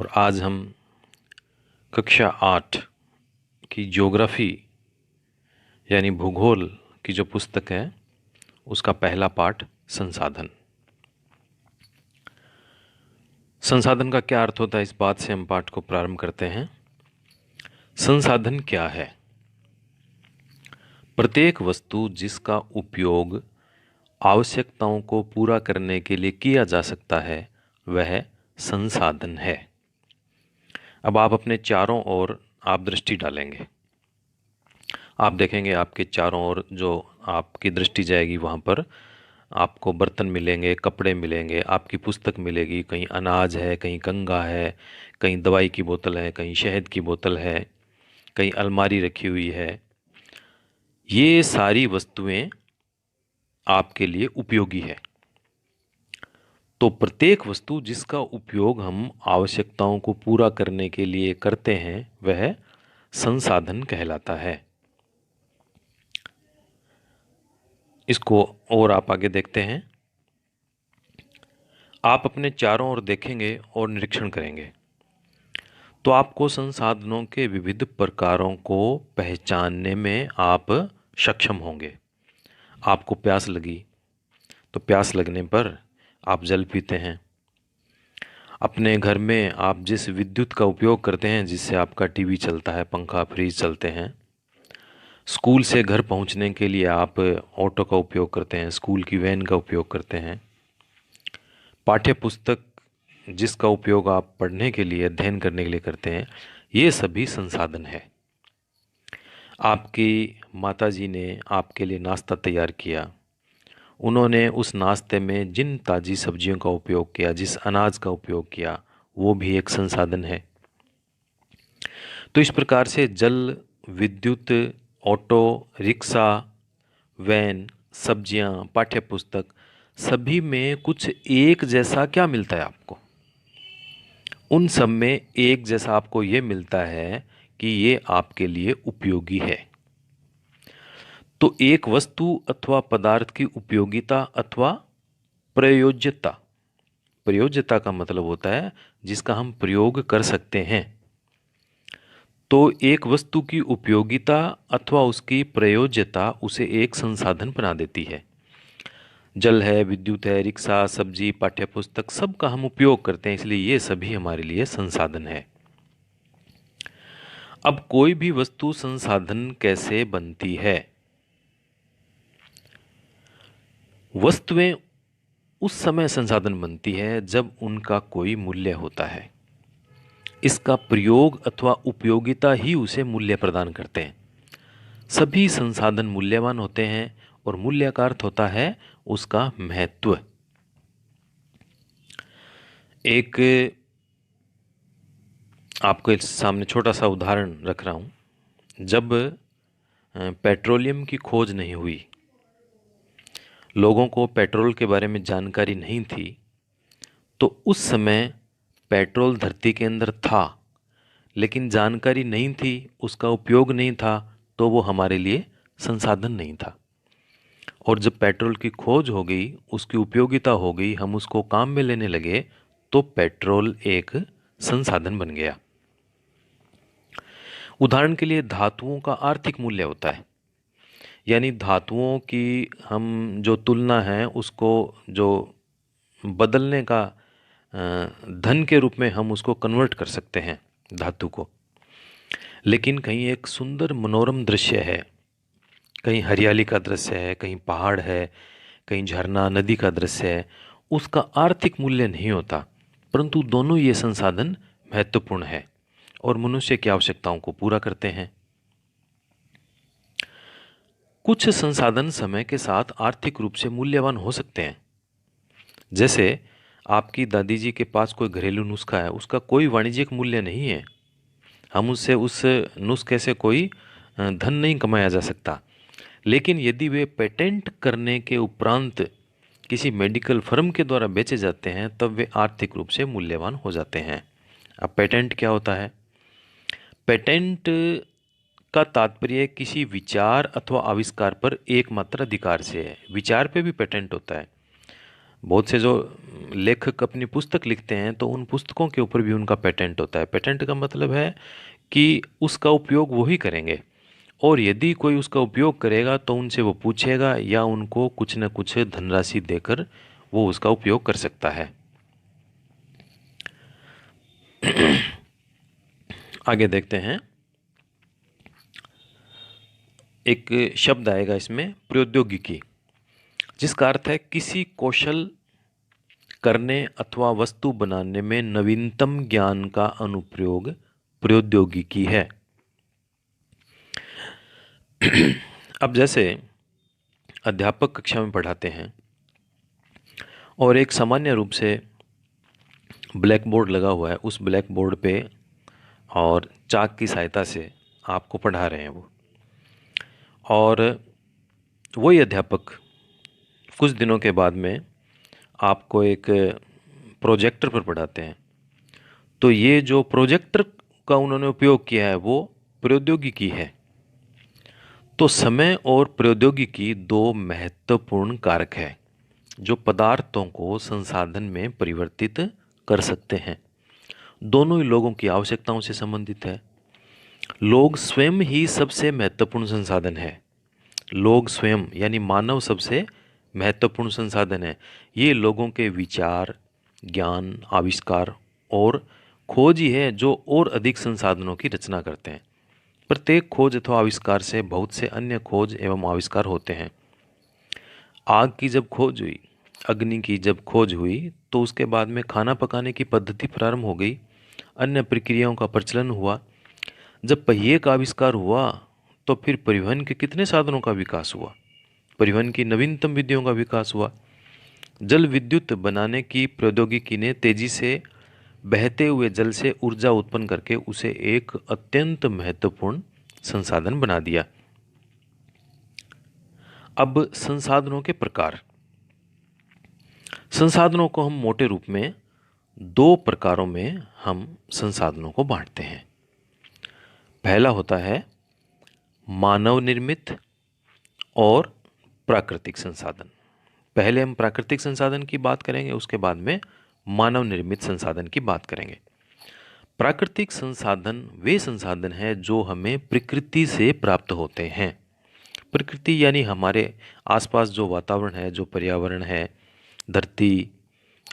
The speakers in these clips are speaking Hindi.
और आज हम कक्षा 8 की ज्योग्राफी यानी भूगोल की जो पुस्तक है उसका पहला पाठ संसाधन। संसाधन का क्या अर्थ होता है, इस बात से हम पाठ को प्रारंभ करते हैं। संसाधन क्या है? प्रत्येक वस्तु जिसका उपयोग आवश्यकताओं को पूरा करने के लिए किया जा सकता है वह संसाधन है। अब आप अपने चारों ओर आप दृष्टि डालेंगे, आप देखेंगे आपके चारों ओर जो आपकी दृष्टि जाएगी वहाँ पर आपको बर्तन मिलेंगे, कपड़े मिलेंगे, आपकी पुस्तक मिलेगी। कहीं अनाज है, कहीं कंघा है, कहीं दवाई की बोतल है, कहीं शहद की बोतल है, कहीं अलमारी रखी हुई है। ये सारी वस्तुएं आपके लिए उपयोगी है। तो प्रत्येक वस्तु जिसका उपयोग हम आवश्यकताओं को पूरा करने के लिए करते हैं वह संसाधन कहलाता है। इसको और आप आगे देखते हैं। आप अपने चारों ओर देखेंगे और निरीक्षण करेंगे तो आपको संसाधनों के विविध प्रकारों को पहचानने में आप सक्षम होंगे। आपको प्यास लगी तो प्यास लगने पर आप जल पीते हैं। अपने घर में आप जिस विद्युत का उपयोग करते हैं, जिससे आपका टीवी चलता है, पंखा, फ्रिज चलते हैं। स्कूल से घर पहुंचने के लिए आप ऑटो का उपयोग करते हैं, स्कूल की वैन का उपयोग करते हैं। पाठ्य पुस्तक जिसका उपयोग आप पढ़ने के लिए, अध्ययन करने के लिए करते हैं, ये सभी संसाधन है। आपकी माताजी ने आपके लिए नाश्ता तैयार किया, उन्होंने उस नाश्ते में जिन ताज़ी सब्जियों का उपयोग किया, जिस अनाज का उपयोग किया, वो भी एक संसाधन है। तो इस प्रकार से जल, विद्युत, ऑटो, रिक्शा, वैन, सब्जियां, पाठ्य पुस्तक, सभी में कुछ एक जैसा क्या मिलता है आपको? उन सब में एक जैसा आपको ये मिलता है कि ये आपके लिए उपयोगी है। तो एक वस्तु अथवा पदार्थ की उपयोगिता अथवा प्रयोज्यता, प्रयोज्यता का मतलब होता है जिसका हम प्रयोग कर सकते हैं। तो एक वस्तु की उपयोगिता अथवा उसकी प्रयोज्यता उसे एक संसाधन बना देती है। जल है, विद्युत है, रिक्शा, सब्जी, पाठ्यपुस्तक, सब का हम उपयोग करते हैं, इसलिए ये सभी हमारे लिए संसाधन है। अब कोई भी वस्तु संसाधन कैसे बनती है? वस्तुएं उस समय संसाधन बनती है जब उनका कोई मूल्य होता है। इसका प्रयोग अथवा उपयोगिता ही उसे मूल्य प्रदान करते हैं। सभी संसाधन मूल्यवान होते हैं और मूल्य का अर्थ होता है उसका महत्व। एक आपके सामने छोटा सा उदाहरण रख रहा हूं। जब पेट्रोलियम की खोज नहीं हुई, लोगों को पेट्रोल के बारे में जानकारी नहीं थी, तो उस समय पेट्रोल धरती के अंदर था लेकिन जानकारी नहीं थी, उसका उपयोग नहीं था, तो वो हमारे लिए संसाधन नहीं था। और जब पेट्रोल की खोज हो गई, उसकी उपयोगिता हो गई, हम उसको काम में लेने लगे, तो पेट्रोल एक संसाधन बन गया। उदाहरण के लिए धातुओं का आर्थिक मूल्य होता है, यानी धातुओं की हम जो तुलना है उसको जो बदलने का धन के रूप में हम उसको कन्वर्ट कर सकते हैं धातु को। लेकिन कहीं एक सुंदर मनोरम दृश्य है, कहीं हरियाली का दृश्य है, कहीं पहाड़ है, कहीं झरना, नदी का दृश्य है, उसका आर्थिक मूल्य नहीं होता, परंतु दोनों ये संसाधन महत्वपूर्ण है और मनुष्य की आवश्यकताओं को पूरा करते हैं। कुछ संसाधन समय के साथ आर्थिक रूप से मूल्यवान हो सकते हैं। जैसे आपकी दादी जी के पास कोई घरेलू नुस्खा है, उसका कोई वाणिज्यिक मूल्य नहीं है, हम उससे उस नुस्खे से कोई धन नहीं कमाया जा सकता। लेकिन यदि वे पेटेंट करने के उपरांत किसी मेडिकल फर्म के द्वारा बेचे जाते हैं तब वे आर्थिक रूप से मूल्यवान हो जाते हैं। अब पेटेंट क्या होता है? पेटेंट का तात्पर्य किसी विचार अथवा आविष्कार पर एकमात्र अधिकार से है। विचार पे भी पेटेंट होता है। बहुत से जो लेखक अपनी पुस्तक लिखते हैं तो उन पुस्तकों के ऊपर भी उनका पेटेंट होता है। पेटेंट का मतलब है कि उसका उपयोग वो ही करेंगे, और यदि कोई उसका उपयोग करेगा तो उनसे वो पूछेगा या उनको कुछ न कुछ धनराशि देकर वो उसका उपयोग कर सकता है। आगे देखते हैं। एक शब्द आएगा इसमें, प्रौद्योगिकी, जिसका अर्थ है किसी कौशल करने अथवा वस्तु बनाने में नवीनतम ज्ञान का अनुप्रयोग प्रौद्योगिकी है। अब जैसे अध्यापक कक्षा में पढ़ाते हैं और एक सामान्य रूप से ब्लैक बोर्ड लगा हुआ है, उस ब्लैक बोर्ड पे और चाक की सहायता से आपको पढ़ा रहे हैं वो, और वही अध्यापक कुछ दिनों के बाद में आपको एक प्रोजेक्टर पर पढ़ाते हैं। तो ये जो प्रोजेक्टर का उन्होंने उपयोग किया है वो प्रौद्योगिकी है। तो समय और प्रौद्योगिकी दो महत्वपूर्ण कारक है जो पदार्थों को संसाधन में परिवर्तित कर सकते हैं। दोनों ही लोगों की आवश्यकताओं से संबंधित है। लोग स्वयं ही सबसे महत्वपूर्ण संसाधन है। लोग स्वयं यानी मानव सबसे महत्वपूर्ण संसाधन है। ये लोगों के विचार, ज्ञान, आविष्कार और खोज ही है जो और अधिक संसाधनों की रचना करते हैं। प्रत्येक खोज अथवा आविष्कार से बहुत से अन्य खोज एवं आविष्कार होते हैं। आग की जब खोज हुई, अग्नि की जब खोज हुई, तो उसके बाद में खाना पकाने की पद्धति प्रारंभ हो गई, अन्य प्रक्रियाओं का प्रचलन हुआ। जब पहिए का आविष्कार हुआ तो फिर परिवहन के कितने साधनों का विकास हुआ, परिवहन की नवीनतम विधियों का विकास हुआ। जल विद्युत बनाने की प्रौद्योगिकी ने तेजी से बहते हुए जल से ऊर्जा उत्पन्न करके उसे एक अत्यंत महत्वपूर्ण संसाधन बना दिया। अब संसाधनों के प्रकार। संसाधनों को हम मोटे रूप में दो प्रकारों में हम संसाधनों को बांटते हैं। पहला होता है मानव निर्मित और प्राकृतिक संसाधन। पहले हम प्राकृतिक संसाधन की बात करेंगे, उसके बाद में मानव निर्मित संसाधन की बात करेंगे। प्राकृतिक संसाधन वे संसाधन हैं जो हमें प्रकृति से प्राप्त होते हैं। प्रकृति यानी हमारे आसपास जो वातावरण है, जो पर्यावरण है, धरती,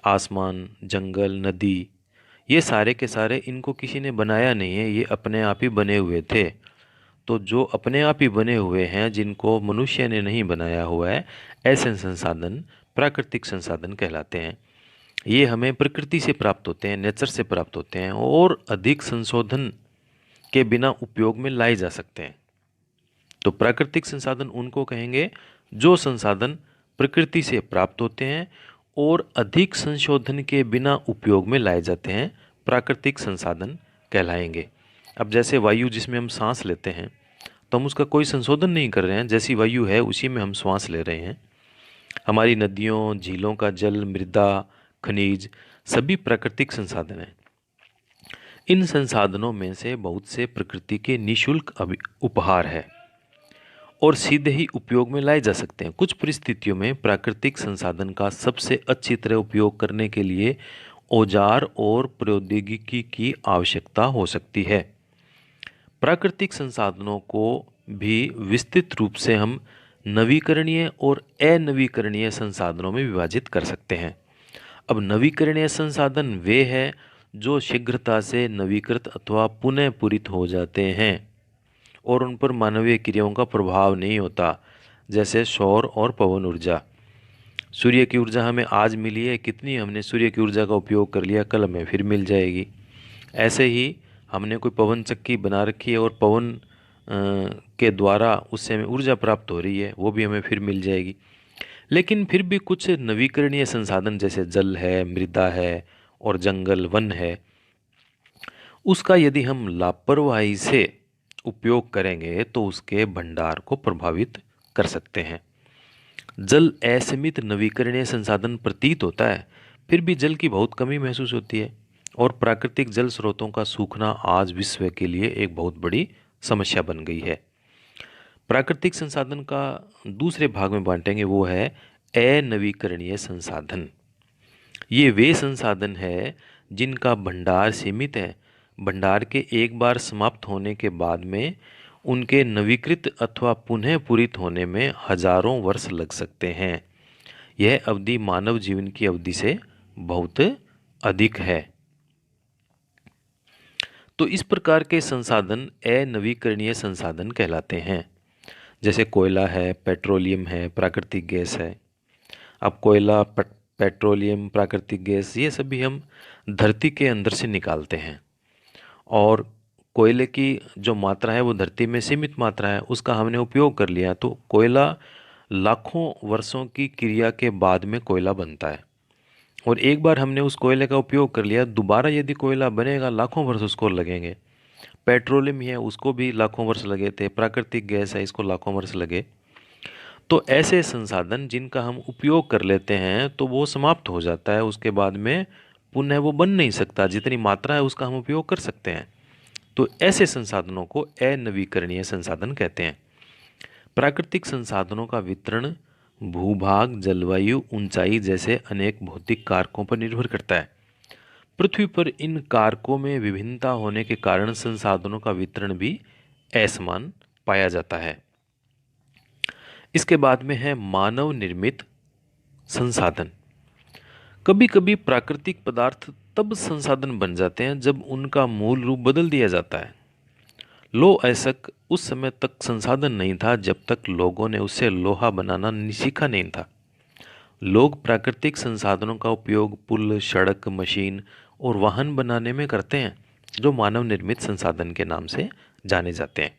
आसमान, जंगल, नदी, ये सारे के सारे इनको किसी ने बनाया नहीं है, ये अपने आप ही बने हुए थे। तो जो अपने आप ही बने हुए हैं, जिनको मनुष्य ने नहीं बनाया हुआ है, ऐसे संसाधन प्राकृतिक संसाधन कहलाते हैं। ये हमें प्रकृति से प्राप्त होते हैं, नेचर से प्राप्त होते हैं और अधिक संशोधन के बिना उपयोग में लाए जा सकते हैं। तो प्राकृतिक संसाधन उनको कहेंगे जो संसाधन प्रकृति से प्राप्त होते हैं और अधिक संशोधन के बिना उपयोग में लाए जाते हैं, प्राकृतिक संसाधन कहलाएंगे। अब जैसे वायु जिसमें हम सांस लेते हैं, तो हम उसका कोई संशोधन नहीं कर रहे हैं, जैसी वायु है उसी में हम श्वास ले रहे हैं। हमारी नदियों, झीलों का जल, मृदा, खनिज सभी प्राकृतिक संसाधन हैं। इन संसाधनों में से बहुत से प्रकृति के निःशुल्क उपहार है और सीधे ही उपयोग में लाए जा सकते हैं। कुछ परिस्थितियों में प्राकृतिक संसाधन का सबसे अच्छी तरह उपयोग करने के लिए औजार और प्रौद्योगिकी की आवश्यकता हो सकती है। प्राकृतिक संसाधनों को भी विस्तृत रूप से हम नवीकरणीय और अनवीकरणीय संसाधनों में विभाजित कर सकते हैं। अब नवीकरणीय संसाधन वे हैं जो शीघ्रता से नवीकृत अथवा पुनः पूरित हो जाते हैं और उन पर मानवीय क्रियाओं का प्रभाव नहीं होता, जैसे सौर और पवन ऊर्जा। सूर्य की ऊर्जा हमें आज मिली है, कितनी हमने सूर्य की ऊर्जा का उपयोग कर लिया, कल हमें फिर मिल जाएगी। ऐसे ही हमने कोई पवन चक्की बना रखी है और पवन के द्वारा उससे हमें ऊर्जा प्राप्त हो रही है, वो भी हमें फिर मिल जाएगी। लेकिन फिर भी कुछ नवीकरणीय संसाधन जैसे जल है, मृदा है और जंगल, वन है, उसका यदि हम लापरवाही से उपयोग करेंगे तो उसके भंडार को प्रभावित कर सकते हैं। जल असीमित नवीकरणीय संसाधन प्रतीत होता है, फिर भी जल की बहुत कमी महसूस होती है और प्राकृतिक जल स्रोतों का सूखना आज विश्व के लिए एक बहुत बड़ी समस्या बन गई है। प्राकृतिक संसाधन का दूसरे भाग में बांटेंगे, वो है अनवीकरणीय संसाधन। ये वे संसाधन है जिनका भंडार सीमित है। भंडार के एक बार समाप्त होने के बाद में उनके नवीकृत अथवा पुनः पूरित होने में हजारों वर्ष लग सकते हैं। यह अवधि मानव जीवन की अवधि से बहुत अधिक है। तो इस प्रकार के संसाधन अनवीकरणीय संसाधन कहलाते हैं। जैसे कोयला है, पेट्रोलियम है, प्राकृतिक गैस है। अब कोयला, पेट्रोलियम, प्राकृतिक गैस, ये सभी हम धरती के अंदर से निकालते हैं, और कोयले की जो मात्रा है वो धरती में सीमित मात्रा है, उसका हमने उपयोग कर लिया, तो कोयला लाखों वर्षों की क्रिया के बाद में कोयला बनता है। और एक बार हमने उस कोयले का उपयोग कर लिया, दोबारा यदि कोयला बनेगा लाखों वर्ष उसको लगेंगे। पेट्रोलियम ही है, उसको भी लाखों वर्ष लगे थे। प्राकृतिक गैस है, इसको लाखों वर्ष लगे। तो ऐसे संसाधन जिनका हम उपयोग कर लेते हैं तो वो समाप्त हो जाता है, उसके बाद में पुनः वो बन नहीं सकता। जितनी मात्रा है उसका हम उपयोग कर सकते हैं। तो ऐसे संसाधनों को अनवीकरणीय संसाधन कहते हैं। प्राकृतिक संसाधनों का वितरण भूभाग, जलवायु, ऊंचाई जैसे अनेक भौतिक कारकों पर निर्भर करता है। पृथ्वी पर इन कारकों में विभिन्नता होने के कारण संसाधनों का वितरण भी असमान पाया जाता है। इसके बाद में है मानव निर्मित संसाधन। कभी कभी प्राकृतिक पदार्थ तब संसाधन बन जाते हैं जब उनका मूल रूप बदल दिया जाता है। लौह अयस्क उस समय तक संसाधन नहीं था जब तक लोगों ने उससे लोहा बनाना सीखा नहीं था। लोग प्राकृतिक संसाधनों का उपयोग पुल, सड़क, मशीन और वाहन बनाने में करते हैं, जो मानव निर्मित संसाधन के नाम से जाने जाते हैं।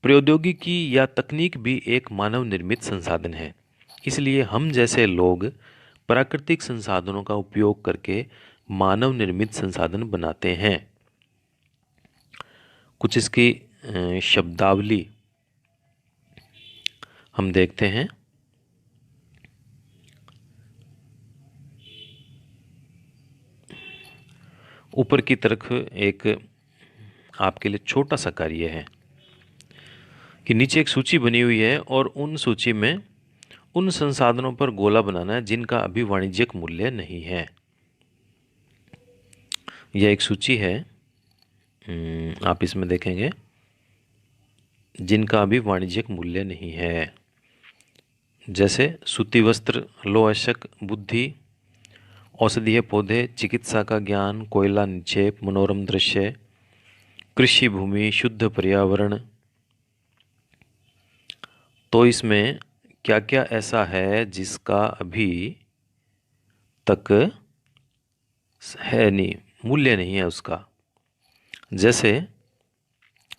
प्रौद्योगिकी या तकनीक भी एक मानव निर्मित संसाधन है। इसलिए हम जैसे लोग प्राकृतिक संसाधनों का उपयोग करके मानव निर्मित संसाधन बनाते हैं। कुछ इसकी शब्दावली हम देखते हैं। ऊपर की तरफ एक आपके लिए छोटा सा कार्य है कि नीचे एक सूची बनी हुई है और उन सूची में उन संसाधनों पर गोला बनाना है जिनका अभी वाणिज्यिक मूल्य नहीं है। यह एक सूची है, आप इसमें देखेंगे, जिनका अभी वाणिज्यिक मूल्य नहीं है। जैसे सूती वस्त्र, लौह अयस्क, बुद्धि, औषधीय पौधे, चिकित्सा का ज्ञान, कोयला निक्षेप, मनोरम दृश्य, कृषि भूमि, शुद्ध पर्यावरण। तो इसमें क्या क्या ऐसा है जिसका अभी तक है नहीं, मूल्य नहीं है उसका। जैसे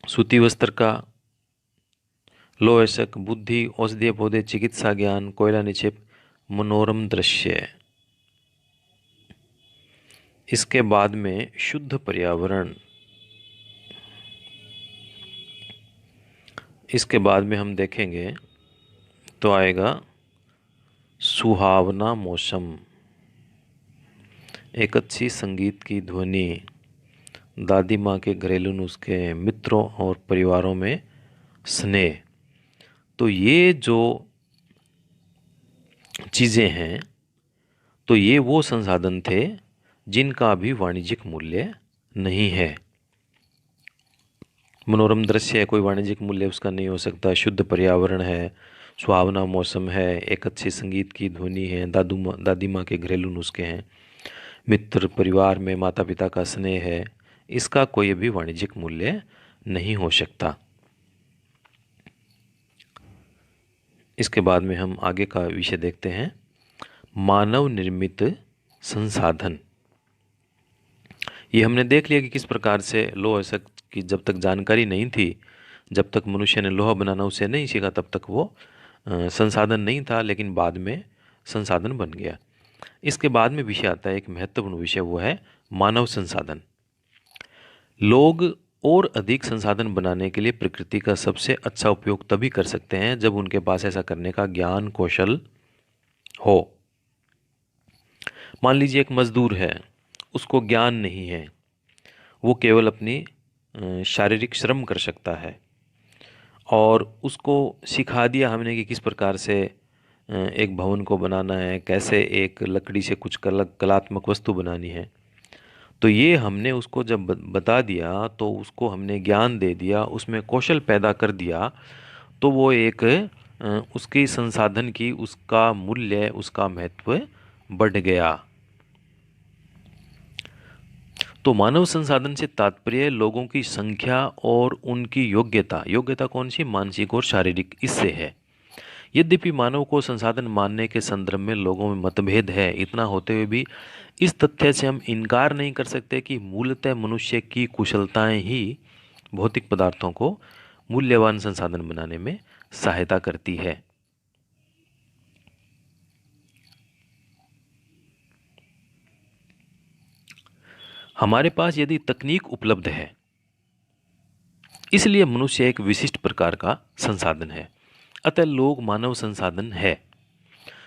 सूती वस्त्र का, लौह अयस्क, बुद्धि, औषधीय पौधे, चिकित्सा ज्ञान, कोयला निक्षेप, मनोरम दृश्य। इसके बाद में शुद्ध पर्यावरण। इसके बाद में हम देखेंगे तो आएगा सुहावना मौसम, एक अच्छी संगीत की ध्वनि, दादी माँ के घरेलू नुस्खे, मित्रों और परिवारों में स्नेह। तो ये जो चीज़ें हैं, तो ये वो संसाधन थे जिनका अभी वाणिज्यिक मूल्य नहीं है। मनोरम दृश्य है, कोई वाणिज्यिक मूल्य उसका नहीं हो सकता। शुद्ध पर्यावरण है, सुहावना मौसम है, एक अच्छी संगीत की ध्वनि है, दादी माँ के घरेलू नुस्खे हैं, मित्र परिवार में माता पिता का स्नेह है, इसका कोई भी वाणिज्यिक मूल्य नहीं हो सकता। इसके बाद में हम आगे का विषय देखते हैं, मानव निर्मित संसाधन। ये हमने देख लिया कि किस प्रकार से लौह अयस्क की जब तक जानकारी नहीं थी, जब तक मनुष्य ने लोहा बनाना उसे नहीं सीखा, तब तक वो संसाधन नहीं था, लेकिन बाद में संसाधन बन गया। इसके बाद में विषय आता है एक महत्वपूर्ण विषय, वो है मानव संसाधन। लोग और अधिक संसाधन बनाने के लिए प्रकृति का सबसे अच्छा उपयोग तभी कर सकते हैं जब उनके पास ऐसा करने का ज्ञान कौशल हो। मान लीजिए एक मजदूर है, उसको ज्ञान नहीं है, वो केवल अपनी शारीरिक श्रम कर सकता है, और उसको सिखा दिया हमने कि किस प्रकार से एक भवन को बनाना है, कैसे एक लकड़ी से कुछ कलात्मक वस्तु बनानी है। तो ये हमने उसको जब बता दिया, तो उसको हमने ज्ञान दे दिया, उसमें कौशल पैदा कर दिया, तो वो एक उसकी संसाधन की, उसका मूल्य, उसका महत्व बढ़ गया। तो मानव संसाधन से तात्पर्य लोगों की संख्या और उनकी योग्यता, योग्यता कौन सी, मानसिक और शारीरिक, इससे है। यद्यपि मानव को संसाधन मानने के संदर्भ में लोगों में मतभेद है, इतना होते हुए भी इस तथ्य से हम इनकार नहीं कर सकते कि मूलतः मनुष्य की कुशलताएं ही भौतिक पदार्थों को मूल्यवान संसाधन बनाने में सहायता करती है। हमारे पास यदि तकनीक उपलब्ध है, इसलिए मनुष्य एक विशिष्ट प्रकार का संसाधन है, अतः लोग मानव संसाधन है।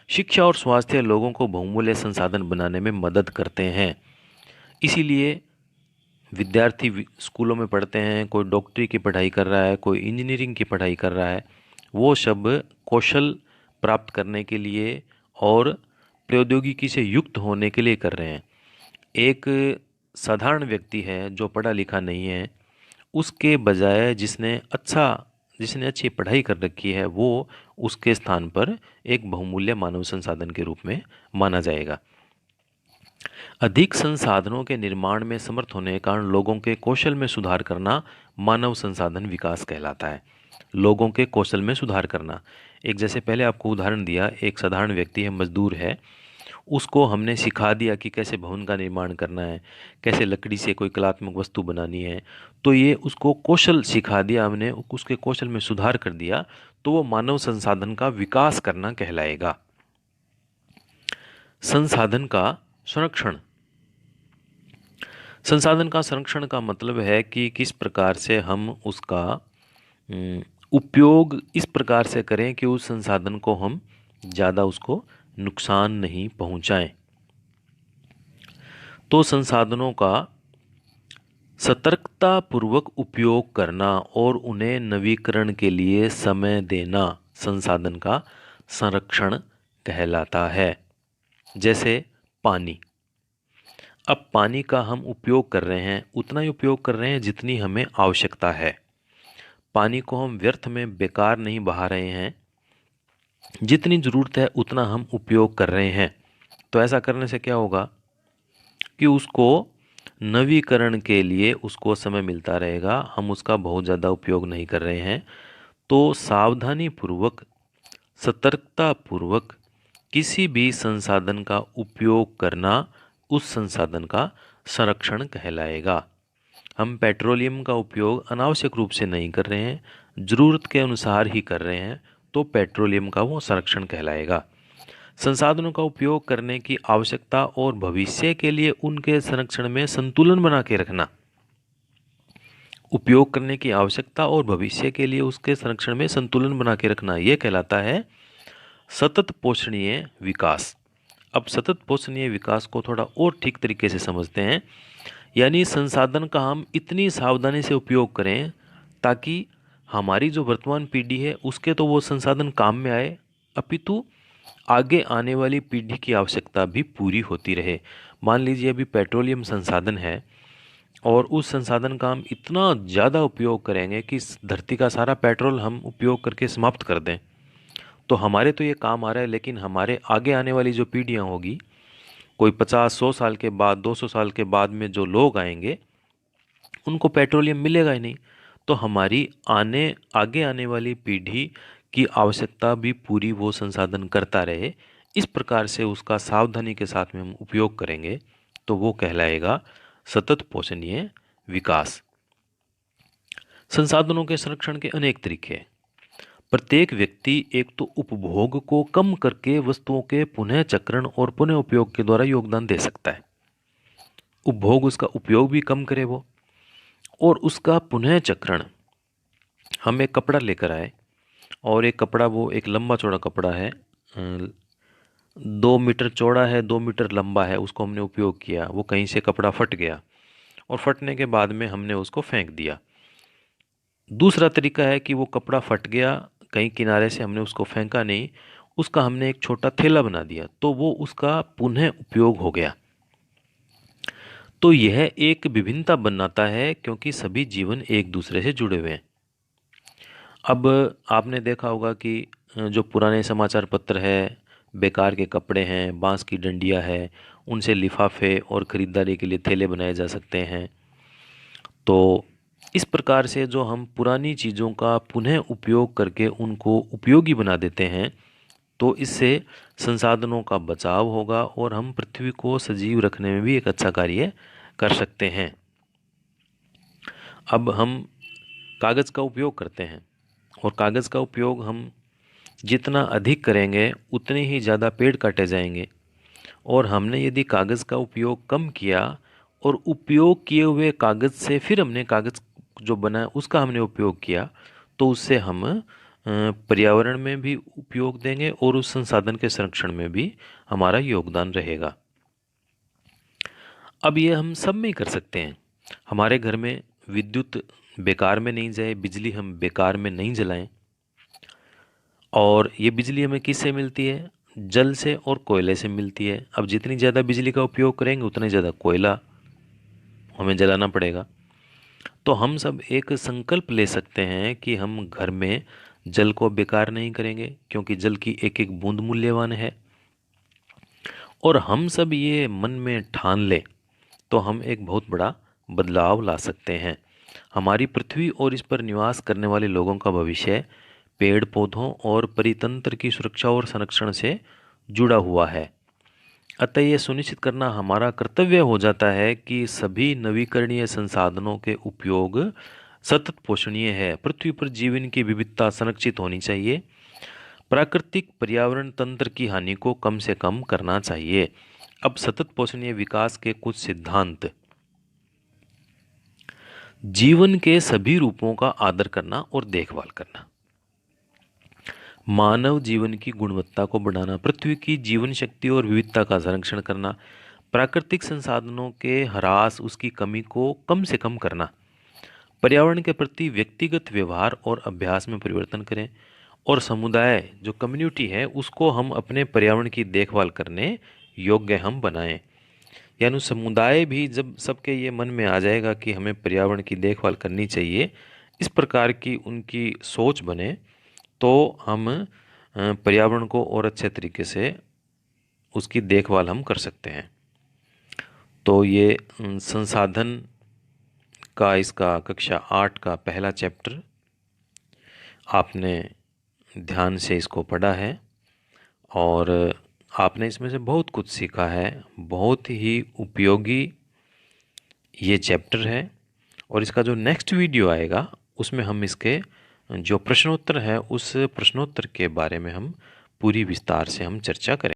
शिक्षा और स्वास्थ्य लोगों को बहुमूल्य संसाधन बनाने में मदद करते हैं। इसीलिए विद्यार्थी स्कूलों में पढ़ते हैं, कोई डॉक्टरी की पढ़ाई कर रहा है, कोई इंजीनियरिंग की पढ़ाई कर रहा है, वो सब कौशल प्राप्त करने के लिए और प्रौद्योगिकी से युक्त होने के लिए कर रहे हैं। एक साधारण व्यक्ति है जो पढ़ा लिखा नहीं है, उसके बजाय जिसने अच्छी पढ़ाई कर रखी है, वो उसके स्थान पर एक बहुमूल्य मानव संसाधन के रूप में माना जाएगा। अधिक संसाधनों के निर्माण में समर्थ होने के कारण लोगों के कौशल में सुधार करना मानव संसाधन विकास कहलाता है। लोगों के कौशल में सुधार करना, एक जैसे पहले आपको उदाहरण दिया, एक साधारण व्यक्ति है, मजदूर है, उसको हमने सिखा दिया कि कैसे भवन का निर्माण करना है, कैसे लकड़ी से कोई कलात्मक वस्तु बनानी है, तो ये उसको कौशल सिखा दिया हमने, उसके कौशल में सुधार कर दिया, तो वो मानव संसाधन का विकास करना कहलाएगा। संसाधन का संरक्षण, संसाधन का संरक्षण का मतलब है कि किस प्रकार से हम उसका उपयोग इस प्रकार से करें कि उस संसाधन को हम ज़्यादा उसको नुकसान नहीं पहुंचाएं। तो संसाधनों का सतर्कता पूर्वक उपयोग करना और उन्हें नवीकरण के लिए समय देना संसाधन का संरक्षण कहलाता है। जैसे पानी, अब पानी का हम उपयोग कर रहे हैं, उतना ही उपयोग कर रहे हैं जितनी हमें आवश्यकता है। पानी को हम व्यर्थ में बेकार नहीं बहा रहे हैं, जितनी ज़रूरत है उतना हम उपयोग कर रहे हैं। तो ऐसा करने से क्या होगा कि उसको नवीकरण के लिए उसको समय मिलता रहेगा, हम उसका बहुत ज़्यादा उपयोग नहीं कर रहे हैं। तो सावधानी पूर्वक, सतर्कता पूर्वक किसी भी संसाधन का उपयोग करना उस संसाधन का संरक्षण कहलाएगा। हम पेट्रोलियम का उपयोग अनावश्यक रूप से नहीं कर रहे हैं, ज़रूरत के अनुसार ही कर रहे हैं, तो पेट्रोलियम का वो संरक्षण कहलाएगा। संसाधनों का उपयोग करने की आवश्यकता और भविष्य के लिए उनके संरक्षण में संतुलन बना के रखना, उपयोग करने की आवश्यकता और भविष्य के लिए उसके संरक्षण में संतुलन बना के रखना, यह कहलाता है सतत पोषणीय विकास। अब सतत पोषणीय विकास को थोड़ा और ठीक तरीके से समझते हैं, यानी संसाधन का हम इतनी सावधानी से उपयोग करें ताकि हमारी जो वर्तमान पीढ़ी है उसके तो वो संसाधन काम में आए, अपितु आगे आने वाली पीढ़ी की आवश्यकता भी पूरी होती रहे। मान लीजिए अभी पेट्रोलियम संसाधन है और उस संसाधन का हम इतना ज़्यादा उपयोग करेंगे कि इस धरती का सारा पेट्रोल हम उपयोग करके समाप्त कर दें, तो हमारे तो ये काम आ रहा है, लेकिन हमारे आगे आने वाली जो पीढ़ियाँ होगी, कोई 50-100 साल के बाद, 200 साल के बाद में जो लोग आएंगे, उनको पेट्रोलियम मिलेगा ही नहीं। तो हमारी आगे आने वाली पीढ़ी की आवश्यकता भी पूरी वो संसाधन करता रहे, इस प्रकार से उसका सावधानी के साथ में हम उपयोग करेंगे, तो वो कहलाएगा सतत पोषणीय विकास। संसाधनों के संरक्षण के अनेक तरीके हैं। प्रत्येक व्यक्ति एक तो उपभोग को कम करके वस्तुओं के पुनः चक्रण और पुनः उपयोग के द्वारा योगदान दे सकता है। उपभोग, उसका उपयोग भी कम करे वो, और उसका पुनः चक्रण, हम एक कपड़ा लेकर आए और एक कपड़ा, वो एक लंबा चौड़ा कपड़ा है, 2 मीटर चौड़ा है, 2 मीटर लंबा है, उसको हमने उपयोग किया, वो कहीं से कपड़ा फट गया और फटने के बाद में हमने उसको फेंक दिया। दूसरा तरीका है कि वो कपड़ा फट गया, कहीं किनारे से हमने उसको फेंका नहीं, उसका हमने एक छोटा थैला बना दिया, तो वो उसका पुनः उपयोग हो गया। तो यह एक विभिन्नता बनाता है, क्योंकि सभी जीवन एक दूसरे से जुड़े हुए हैं। अब आपने देखा होगा कि जो पुराने समाचार पत्र है, बेकार के कपड़े हैं, बांस की डंडियां है, उनसे लिफाफे और ख़रीदारी के लिए थैले बनाए जा सकते हैं। तो इस प्रकार से जो हम पुरानी चीज़ों का पुनः उपयोग करके उनको उपयोगी बना देते हैं, तो इससे संसाधनों का बचाव होगा और हम पृथ्वी को सजीव रखने में भी एक अच्छा कार्य कर सकते हैं। अब हम कागज़ का उपयोग करते हैं, और कागज़ का उपयोग हम जितना अधिक करेंगे उतने ही ज़्यादा पेड़ काटे जाएंगे। और हमने यदि कागज़ का उपयोग कम किया और उपयोग किए हुए कागज़ से फिर हमने कागज़ जो बना उसका हमने उपयोग किया, तो उससे हम पर्यावरण में भी उपयोग देंगे और उस संसाधन के संरक्षण में भी हमारा योगदान रहेगा। अब ये हम सब में ही कर सकते हैं। हमारे घर में विद्युत बेकार में नहीं जाए, बिजली हम बेकार में नहीं जलाएं। और ये बिजली हमें किससे मिलती है? जल से और कोयले से मिलती है। अब जितनी ज़्यादा बिजली का उपयोग करेंगे उतना ज़्यादा कोयला हमें जलाना पड़ेगा। तो हम सब एक संकल्प ले सकते हैं कि हम घर में जल को बेकार नहीं करेंगे, क्योंकि जल की एक एक बूंद मूल्यवान है। और हम सब ये मन में ठान लें तो हम एक बहुत बड़ा बदलाव ला सकते हैं। हमारी पृथ्वी और इस पर निवास करने वाले लोगों का भविष्य पेड़ पौधों और परितंत्र की सुरक्षा और संरक्षण से जुड़ा हुआ है। अतः यह सुनिश्चित करना हमारा कर्तव्य हो जाता है कि सभी नवीकरणीय संसाधनों के उपयोग सतत पोषणीय है। पृथ्वी पर जीवन की विविधता संरक्षित होनी चाहिए। प्राकृतिक पर्यावरण तंत्र की हानि को कम से कम करना चाहिए। अब सतत पोषणीय विकास के कुछ सिद्धांत। जीवन के सभी रूपों का आदर करना और देखभाल करना, मानव जीवन की गुणवत्ता को बढ़ाना, पृथ्वी की जीवन शक्ति और विविधता का संरक्षण करना, प्राकृतिक संसाधनों के ह्रास उसकी कमी को कम से कम करना, पर्यावरण के प्रति व्यक्तिगत व्यवहार और अभ्यास में परिवर्तन करें, और समुदाय जो कम्युनिटी है उसको हम अपने पर्यावरण की देखभाल करने योग्य हम बनाएं। यानी समुदाय भी जब सबके ये मन में आ जाएगा कि हमें पर्यावरण की देखभाल करनी चाहिए, इस प्रकार की उनकी सोच बने, तो हम पर्यावरण को और अच्छे तरीके से उसकी देखभाल हम कर सकते हैं। तो ये संसाधन का इसका कक्षा 8 का पहला चैप्टर आपने ध्यान से इसको पढ़ा है और आपने इसमें से बहुत कुछ सीखा है। बहुत ही उपयोगी ये चैप्टर है। और इसका जो नेक्स्ट वीडियो आएगा उसमें हम इसके जो प्रश्नोत्तर है उस प्रश्नोत्तर के बारे में हम पूरी विस्तार से हम चर्चा करें।